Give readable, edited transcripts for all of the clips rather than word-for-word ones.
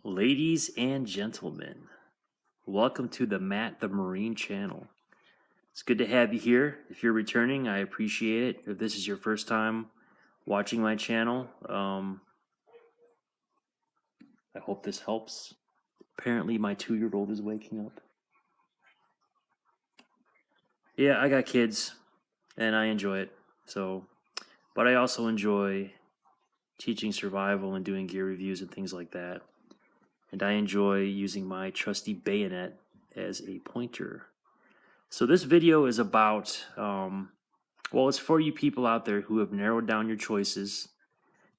Ladies and gentlemen, welcome to the Matt the Marine channel. It's good to have you here. If you're returning, I appreciate it. If this is your first time watching my channel, I hope this helps. Apparently my 2-year-old is waking up. Yeah, I got kids and I enjoy it. But I also enjoy teaching survival and doing gear reviews and things like that. And I enjoy using my trusty bayonet as a pointer. So this video is about, it's for you people out there who have narrowed down your choices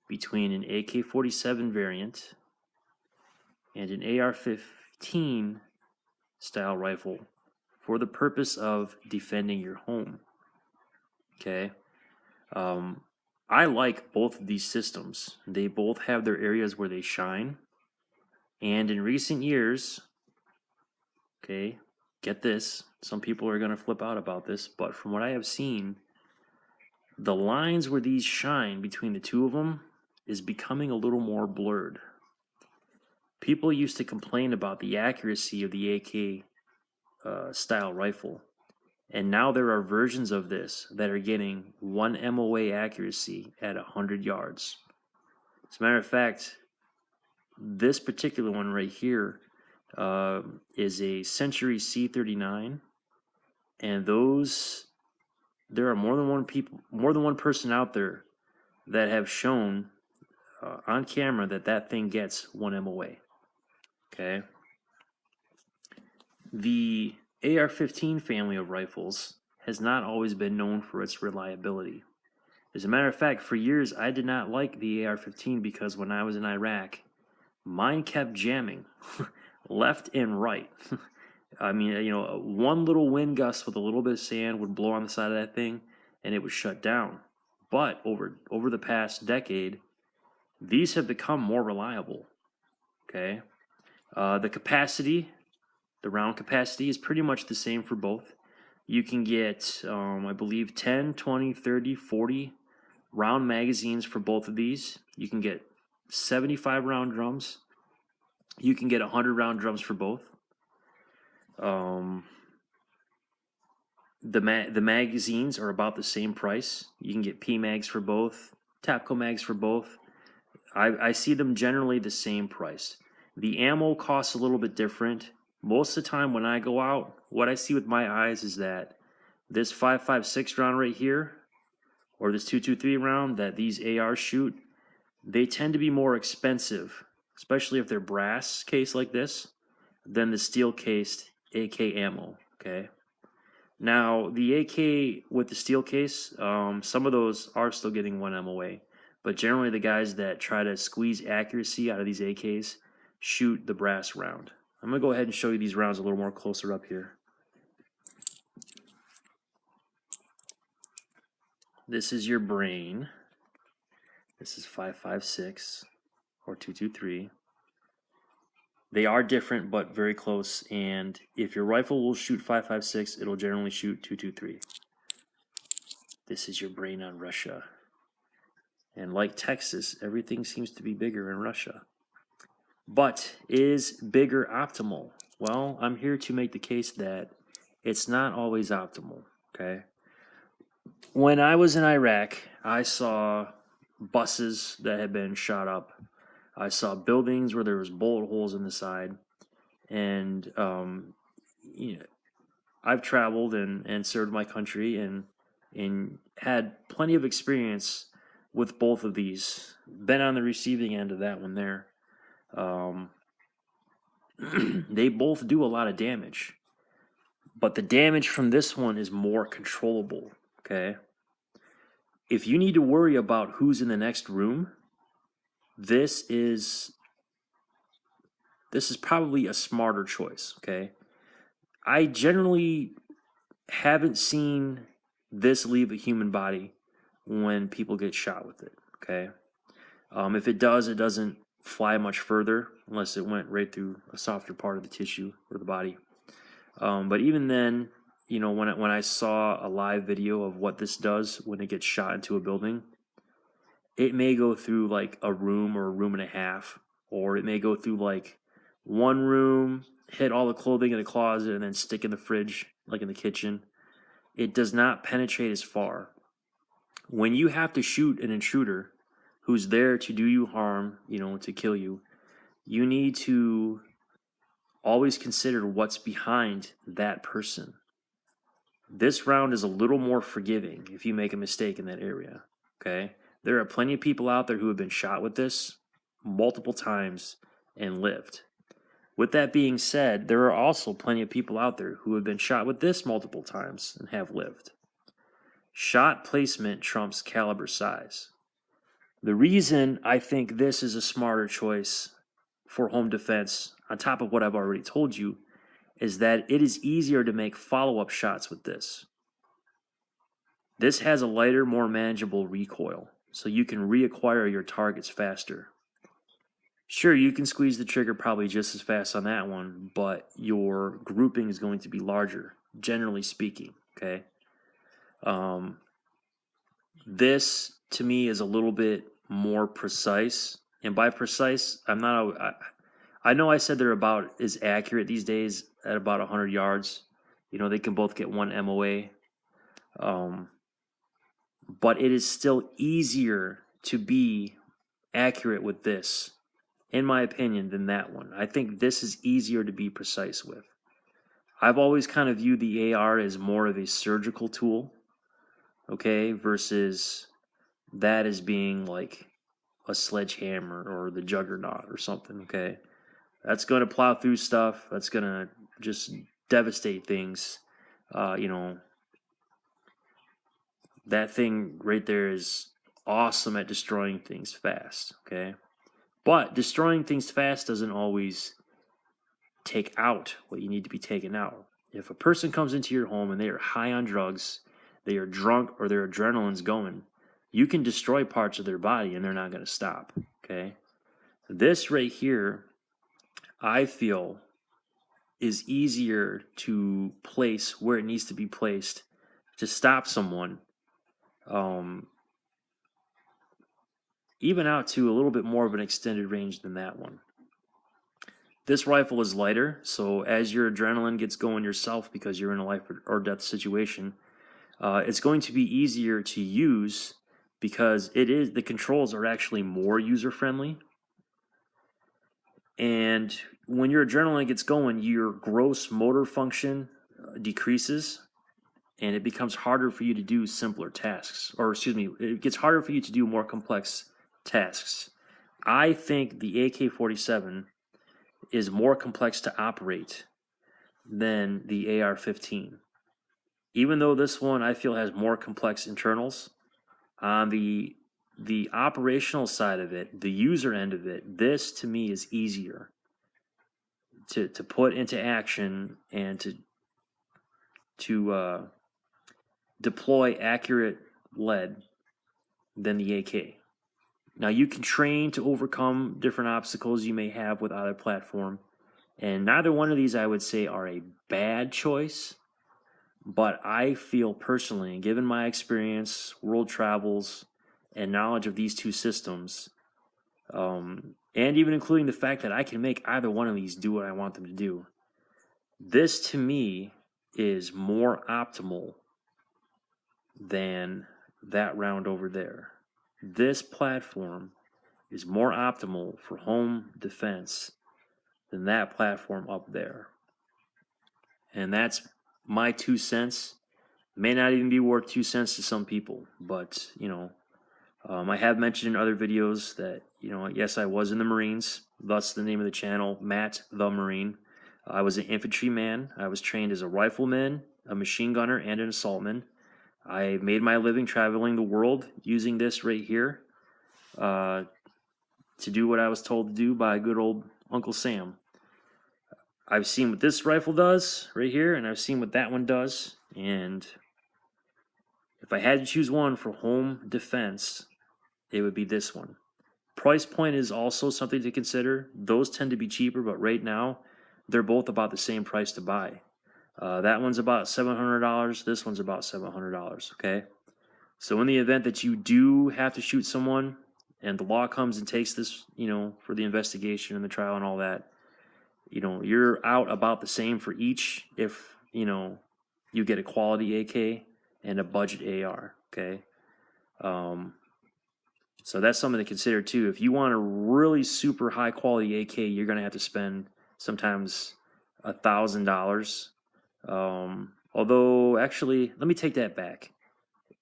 between an AK-47 variant and an AR-15 style rifle for the purpose of defending your home. Okay. I like both of these systems. They both have their areas where they shine. And in recent years, okay, get this, some people are going to flip out about this, but from what I have seen, the lines where these shine between the two of them is becoming a little more blurred. People used to complain about the accuracy of the AK style rifle, and now there are versions of this that are getting 1 MOA accuracy at 100 yards. As a matter of fact, this particular one right here is a Century C39, and there are more than one person out there that have shown on camera that thing gets 1 MOA. Okay. The AR-15 family of rifles has not always been known for its reliability. As a matter of fact, for years I did not like the AR-15 because when I was in Iraq, mine kept jamming left and right. I mean, one little wind gust with a little bit of sand would blow on the side of that thing and it would shut down. But over the past decade, these have become more reliable. Okay. The capacity, the round capacity is pretty much the same for both. You can get, I believe, 10, 20, 30, 40 round magazines for both of these. You can get 75 round drums. You can get 100 round drums for both. The magazines are about the same price. You can get P-mags for both, Tapco mags for both. I see them generally the same price. The ammo costs a little bit different. Most of the time when I go out, what I see with my eyes is that this 5.56 round right here, or this 223 round that these ARs shoot, they tend to be more expensive, especially if they're brass case like this, than the steel cased AK ammo. Okay. Now the AK with the steel case, some of those are still getting 1 MOA, but generally the guys that try to squeeze accuracy out of these AKs shoot the brass round. I'm gonna go ahead and show you these rounds a little more closer up here. This is your brain. This is 5.56 or 223. They are different, but very close. And if your rifle will shoot 5.56, it'll generally shoot 223. This is your brain on Russia. And like Texas, everything seems to be bigger in Russia. But is bigger optimal? Well, I'm here to make the case that it's not always optimal, okay? When I was in Iraq, I saw buses that had been shot up. I saw buildings where there was bullet holes in the side. And, I've traveled and served my country and had plenty of experience with both of these. Been on the receiving end of that one there. They both do a lot of damage, but the damage from this one is more controllable. Okay. If you need to worry about who's in the next room, this is probably a smarter choice. Okay. I generally haven't seen this leave a human body when people get shot with it. Okay. If it does, it doesn't fly much further unless it went right through a softer part of the tissue or the body. But even then, when I saw a live video of what this does when it gets shot into a building, it may go through like a room or a room and a half or it may go through like one room, hit all the clothing in the closet, and then stick in the fridge, like in the kitchen. It does not penetrate as far. When you have to shoot an intruder who's there to do you harm, to kill you, you need to always consider what's behind that person. This round is a little more forgiving if you make a mistake in that area, okay? There are plenty of people out there who have been shot with this multiple times and lived. With that being said, there are also plenty of people out there who have been shot with this multiple times and have lived. Shot placement trumps caliber size. The reason I think this is a smarter choice for home defense, on top of what I've already told you, is that it is easier to make follow-up shots with this. This has a lighter, more manageable recoil, so you can reacquire your targets faster. Sure, you can squeeze the trigger probably just as fast on that one, but your grouping is going to be larger, generally speaking, okay? This, to me, is a little bit more precise. And by precise, I know I said they're about as accurate these days at about 100 yards. They can both get one MOA. But it is still easier to be accurate with this, in my opinion, than that one. I think this is easier to be precise with. I've always kind of viewed the AR as more of a surgical tool, okay, versus that as being like a sledgehammer or the juggernaut or something, okay? That's going to plow through stuff. That's going to just devastate things. That thing right there is awesome at destroying things fast, okay? But destroying things fast doesn't always take out what you need to be taken out. If a person comes into your home and they are high on drugs, they are drunk, or their adrenaline's going, you can destroy parts of their body and they're not going to stop, okay? This right here, I feel, is easier to place where it needs to be placed to stop someone, even out to a little bit more of an extended range than that one. This rifle is lighter, so as your adrenaline gets going yourself because you're in a life or death situation, it's going to be easier to use because the controls are actually more user-friendly. And when your adrenaline gets going, your gross motor function decreases, and it becomes harder for you to do simpler tasks. It gets harder for you to do more complex tasks. I think the AK-47 is more complex to operate than the AR-15. Even though this one I feel has more complex internals, on the operational side of it, the user end of it, this to me is easier to put into action and to deploy accurate lead than the AK. Now, you can train to overcome different obstacles you may have with either platform, and neither one of these I would say are a bad choice, but I feel personally, given my experience, world travels, and knowledge of these two systems, and even including the fact that I can make either one of these do what I want them to do, this to me is more optimal than that round over there. This platform is more optimal for home defense than that platform up there. And that's my 2 cents. May not even be worth 2 cents to some people, but I have mentioned in other videos that yes, I was in the Marines, thus the name of the channel, Matt the Marine. I was an infantryman. I was trained as a rifleman, a machine gunner, and an assaultman. I made my living traveling the world using this right here to do what I was told to do by good old Uncle Sam. I've seen what this rifle does right here, and I've seen what that one does, and if I had to choose one for home defense, it would be this one. Price point is also something to consider. Those tend to be cheaper, but right now, they're both about the same price to buy. That one's about $700. This one's about $700, okay? So in the event that you do have to shoot someone and the law comes and takes this, for the investigation and the trial and all that, you're out about the same for each if, you get a quality AK and a budget AR, okay? So that's something to consider too. If you want a really super high quality AK, you're going to have to spend sometimes $1,000. Although, actually, let me take that back.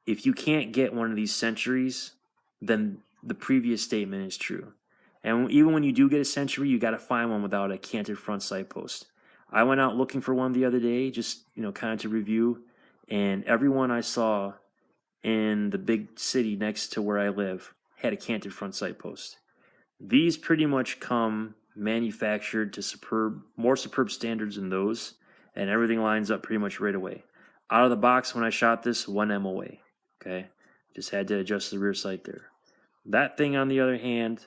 If you can't get one of these Centuries, then the previous statement is true. And even when you do get a Century, you got to find one without a canted front sight post. I went out looking for one the other day, just, kind of to review, and everyone I saw in the big city next to where I live had a canted front sight post. These pretty much come manufactured to more superb standards than those, and everything lines up pretty much right away. Out of the box, when I shot this, 1 MOA. Okay, just had to adjust the rear sight there. That thing, on the other hand,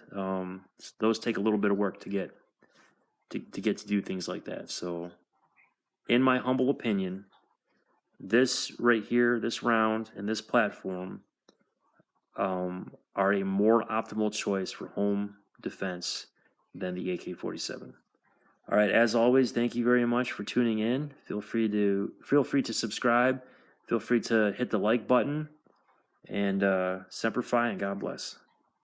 those take a little bit of work to get to do things like that. So, in my humble opinion, this right here, this round, and this platform are a more optimal choice for home defense than the AK-47. All right, as always, thank you very much for tuning in. Feel free to subscribe. Feel free to hit the like button, and Semper Fi, and God bless.